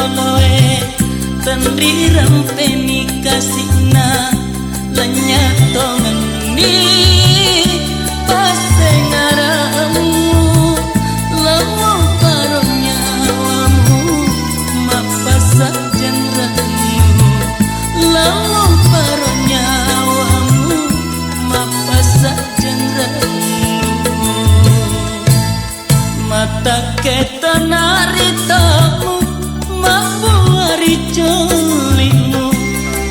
rionoe tendri rampeni kasihna lenyat tongeni pasengaramu lamu parunya wamu mapasa jenramu lamu parunya wamu mapasa jenramu mata ketanaritamu mabuari jolimu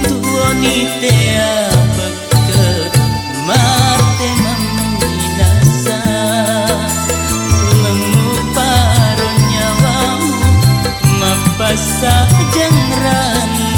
duoni tea beket mate meminasa lemu paruh nyawamu mapasa jengranu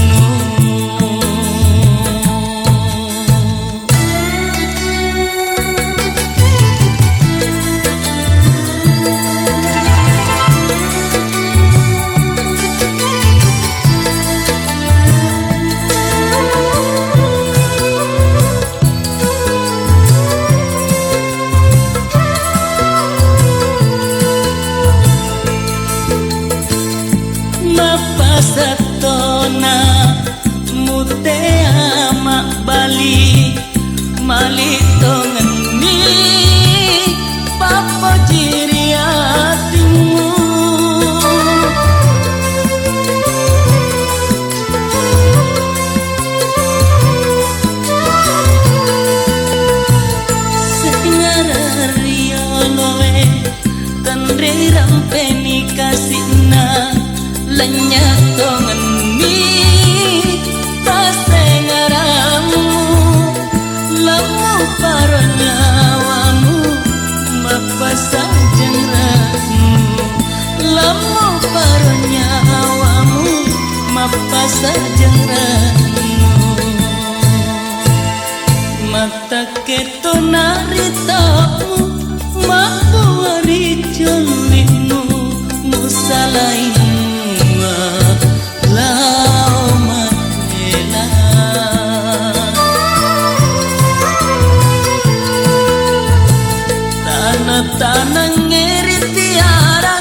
satona mutea mak bali malito ngeni papa jiriatimu sengararionoe tendre rampeni kasihna lenyat tongeni pasengaramu lamu parunya wamu mapasa jengramu lamu parunya wamu mapasa jengramu mata ketonaritamu mabuari jolimu musalain tanah ngeri tiara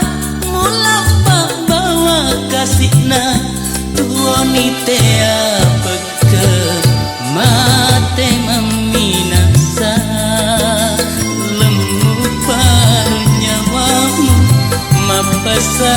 mulapa bawa kasihna tuoni tea beket mate meminasa lemu paruh nyawamu mapasa